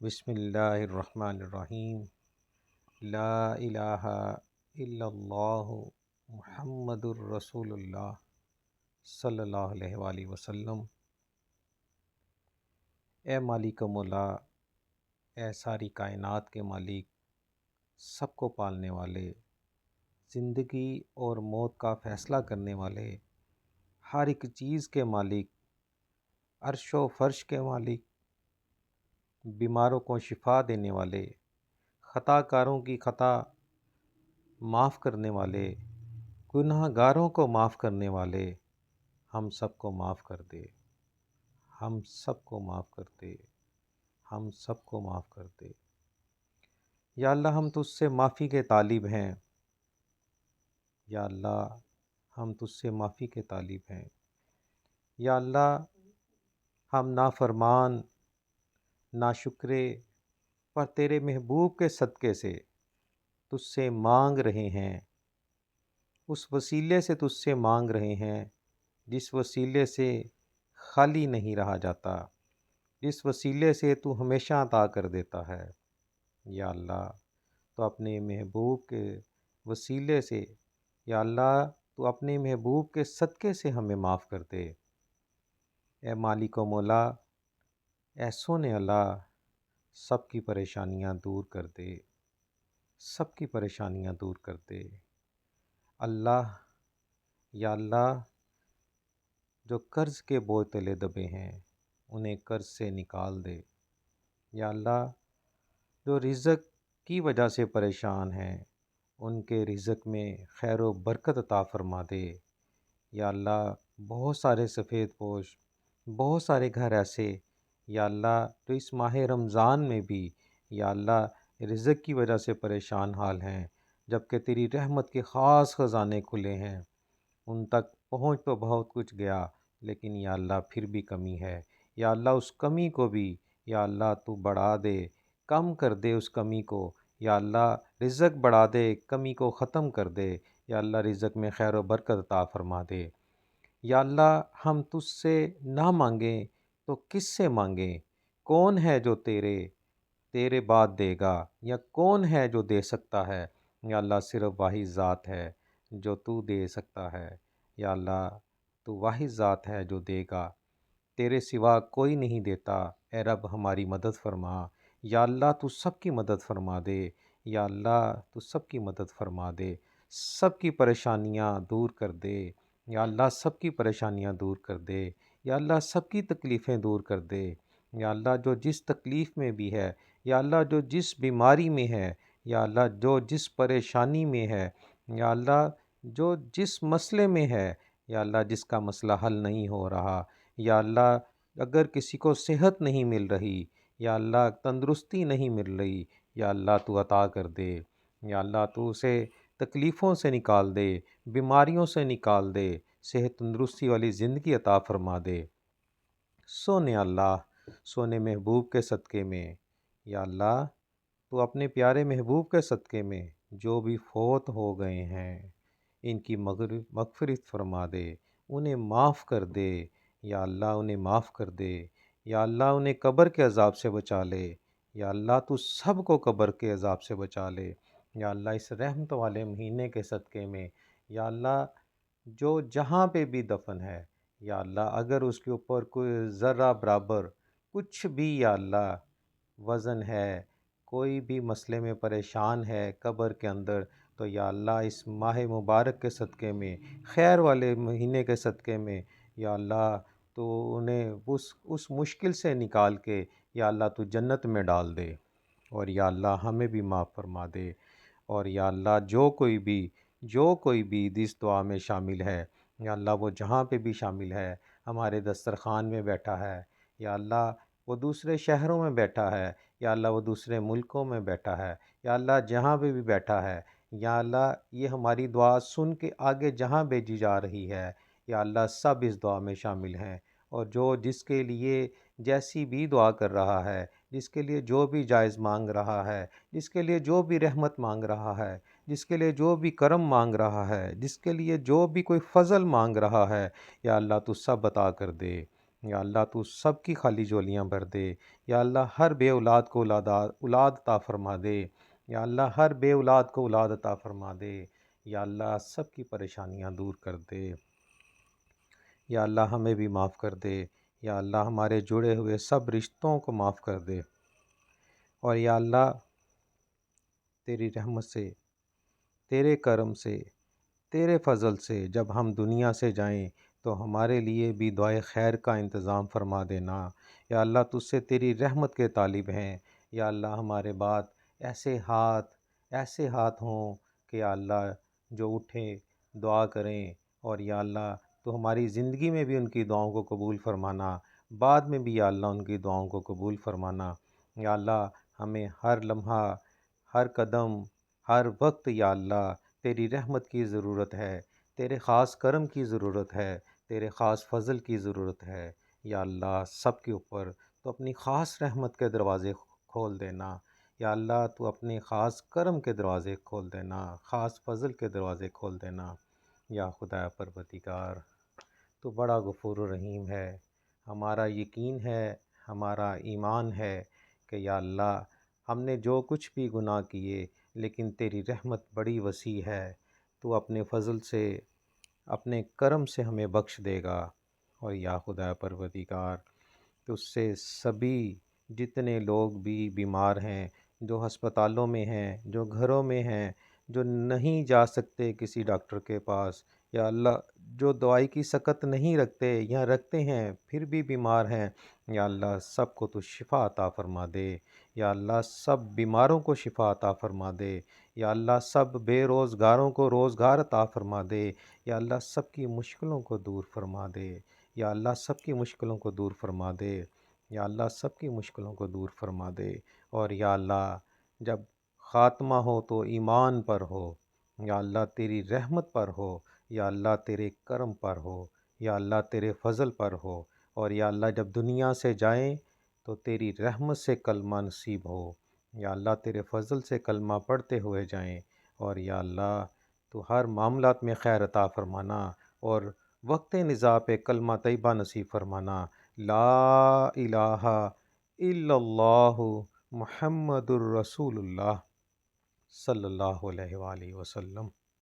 بسم اللہ الرحمن الرحیم۔ لا الہ الا اللہ محمد الرسول اللہ صلی اللہ علیہ وآلہ وسلم۔ اے مالک و مولا، اے ساری کائنات کے مالک، سب کو پالنے والے، زندگی اور موت کا فیصلہ کرنے والے، ہر ایک چیز کے مالک، عرش و فرش کے مالک، بیماروں کو شفا دینے والے، خطا کاروں کی خطا معاف کرنے والے، گناہ گاروں کو معاف کرنے والے، ہم سب کو معاف کر دے، ہم سب کو معاف کر دے، ہم سب کو معاف کر دے۔ یا اللہ، ہم تجھ سے معافی کے طالب ہیں، یا اللہ ہم تجھ سے معافی کے طالب ہیں۔ یا اللہ، ہم نافرمان، ناشکرے، پر تیرے محبوب کے صدقے سے تجھ سے مانگ رہے ہیں، اس وسیلے سے تجھ سے مانگ رہے ہیں جس وسیلے سے خالی نہیں رہا جاتا، جس وسیلے سے تو ہمیشہ عطا کر دیتا ہے۔ یا اللہ، تو اپنے محبوب کے وسیلے سے، یا اللہ تو اپنے محبوب کے صدقے سے ہمیں معاف کر دے۔ اے مالک و مولا، اے سونے اللہ، سب کی پریشانیاں دور کر دے، سب کی پریشانیاں دور کر دے۔ اللہ، یا اللہ، جو قرض کے بوجھ تلے دبے ہیں انہیں قرض سے نکال دے۔ یا اللہ، جو رزق کی وجہ سے پریشان ہیں ان کے رزق میں خیر و برکت عطا فرما دے۔ یا اللہ، بہت سارے سفید پوش، بہت سارے گھر ایسے، یا اللہ جو اس ماہ رمضان میں بھی، یا اللہ رزق کی وجہ سے پریشان حال ہیں، جبکہ تیری رحمت کے خاص خزانے کھلے ہیں، ان تک پہنچ تو بہت کچھ گیا لیکن یا اللہ پھر بھی کمی ہے۔ یا اللہ اس کمی کو بھی، یا اللہ تو بڑھا دے، کم کر دے اس کمی کو۔ یا اللہ رزق بڑھا دے، کمی کو ختم کر دے۔ یا اللہ رزق میں خیر و برکت عطا فرما دے۔ یا اللہ، ہم تجھ سے نہ مانگیں تو کس سے مانگیں؟ کون ہے جو تیرے بعد دے گا، یا کون ہے جو دے سکتا ہے؟ یا اللہ صرف واحد ذات ہے جو تو دے سکتا ہے۔ یا اللہ تو واحد ذات ہے جو دے گا، تیرے سوا کوئی نہیں دیتا۔ اے رب ہماری مدد فرما۔ یا اللہ تو سب کی مدد فرما دے۔ یا اللہ تو سب کی مدد فرما دے، سب کی پریشانیاں دور کر دے۔ یا اللہ سب کی پریشانیاں دور کر دے۔ یا اللہ سب کی تکلیفیں دور کر دے۔ یا اللہ جو جس تکلیف میں بھی ہے، یا اللہ جو جس بیماری میں ہے، یا اللہ جو جس پریشانی میں ہے، یا اللہ جو جس مسئلے میں ہے، یا اللہ جس کا مسئلہ حل نہیں ہو رہا، یا اللہ اگر کسی کو صحت نہیں مل رہی، یا اللہ تندرستی نہیں مل رہی، یا اللہ تو عطا کر دے۔ یا اللہ تو اسے تکلیفوں سے نکال دے، بیماریوں سے نکال دے، صحت تندرستی والی زندگی عطا فرما دے۔ سونے اللہ، سونے محبوب کے صدقے میں، یا اللہ تو اپنے پیارے محبوب کے صدقے میں جو بھی فوت ہو گئے ہیں ان کی مغفرت فرما دے، انہیں معاف کر دے۔ یا اللہ انہیں معاف کر دے۔ یا اللہ انہیں قبر کے عذاب سے بچا لے۔ یا اللہ تو سب کو قبر کے عذاب سے بچا لے۔ یا اللہ اس رحمت والے مہینے کے صدقے میں، یا اللہ جو جہاں پہ بھی دفن ہے، یا اللہ اگر اس کے اوپر کوئی ذرہ برابر کچھ بھی، یا اللہ وزن ہے، کوئی بھی مسئلے میں پریشان ہے قبر کے اندر، تو یا اللہ اس ماہ مبارک کے صدقے میں، خیر والے مہینے کے صدقے میں، یا اللہ تو انہیں اس مشکل سے نکال کے، یا اللہ تو جنت میں ڈال دے، اور یا اللہ ہمیں بھی معاف فرما دے۔ اور یا اللہ جو کوئی بھی اس دعا میں شامل ہے، یا اللہ وہ جہاں پہ بھی شامل ہے، ہمارے دسترخوان میں بیٹھا ہے، یا اللہ وہ دوسرے شہروں میں بیٹھا ہے، یا اللہ وہ دوسرے ملکوں میں بیٹھا ہے، یا اللہ جہاں پہ بھی بیٹھا ہے، یا اللہ یہ ہماری دعا سن کے آگے جہاں بھیجی جا رہی ہے، یا اللہ سب اس دعا میں شامل ہیں، اور جو جس کے لیے جیسی بھی دعا کر رہا ہے، جس کے لیے جو بھی جائز مانگ رہا ہے، جس کے لیے جو بھی رحمت مانگ رہا ہے، جس کے لیے جو بھی کرم مانگ رہا ہے، جس کے لیے جو بھی کوئی فضل مانگ رہا ہے، یا اللہ تو سب عطا کر دے۔ یا اللہ تو سب کی خالی جولیاں بھر دے۔ یا اللہ ہر بے اولاد کو اولاد عطا فرما دے۔ یا اللہ ہر بے اولاد کو اولاد عطا فرما دے۔ یا اللہ سب کی پریشانیاں دور کر دے۔ یا اللہ ہمیں بھی معاف کر دے۔ یا اللہ ہمارے جڑے ہوئے سب رشتوں کو معاف کر دے۔ اور یا اللہ تیری رحمت سے، تیرے کرم سے، تیرے فضل سے جب ہم دنیا سے جائیں تو ہمارے لیے بھی دعائے خیر کا انتظام فرما دینا۔ یا اللہ تجھ سے تیری رحمت کے طالب ہیں۔ یا اللہ ہمارے بعد ایسے ہاتھ ہوں کہ یا اللہ جو اٹھیں دعا کریں، اور یا اللہ تو ہماری زندگی میں بھی ان کی دعاؤں کو قبول فرمانا، بعد میں بھی یا اللہ ان کی دعاؤں کو قبول فرمانا۔ یا اللہ ہمیں ہر لمحہ، ہر قدم، ہر وقت یا اللہ تیری رحمت کی ضرورت ہے، تیرے خاص کرم کی ضرورت ہے، تیرے خاص فضل کی ضرورت ہے۔ یا اللہ سب کے اوپر تو اپنی خاص رحمت کے دروازے کھول دینا۔ یا اللہ تو اپنے خاص کرم کے دروازے کھول دینا، خاص فضل کے دروازے کھول دینا۔ یا خدا پروردگار تو بڑا غفور و رحیم ہے۔ ہمارا یقین ہے، ہمارا ایمان ہے کہ یا اللہ ہم نے جو کچھ بھی گناہ کیے، لیکن تیری رحمت بڑی وسیع ہے، تو اپنے فضل سے، اپنے کرم سے ہمیں بخش دے گا۔ اور یا خدا پروردگار تو اس سے سبھی جتنے لوگ بھی بیمار ہیں، جو ہسپتالوں میں ہیں، جو گھروں میں ہیں، جو نہیں جا سکتے کسی ڈاکٹر کے پاس، یا اللہ جو دوائی کی سکت نہیں رکھتے یا رکھتے ہیں پھر بھی بیمار ہیں، یا اللہ سب کو تو شفا عطا فرما دے۔ یا اللہ سب بیماروں کو شفا عطا فرما دے۔ یا اللہ سب بے روزگاروں کو روزگار عطا فرما دے۔ یا اللہ سب کی مشکلوں کو دور فرما دے۔ یا اللہ سب کی مشکلوں کو دور فرما دے۔ یا اللہ سب کی مشکلوں کو دور فرما دے۔ اور یا اللہ جب خاتمہ ہو تو ایمان پر ہو، یا اللہ تیری رحمت پر ہو، یا اللہ تیرے کرم پر ہو، یا اللہ تیرے فضل پر ہو۔ اور یا اللہ جب دنیا سے جائیں تو تیری رحمت سے کلمہ نصیب ہو، یا اللہ تیرے فضل سے کلمہ پڑھتے ہوئے جائیں۔ اور یا اللہ تو ہر معاملات میں خیر عطا فرمانا، اور وقت نزاع پہ کلمہ طیبہ نصیب فرمانا، لا الہ الا اللہ محمد الرسول اللہ صلی اللہ علیہ وآلہ وسلم۔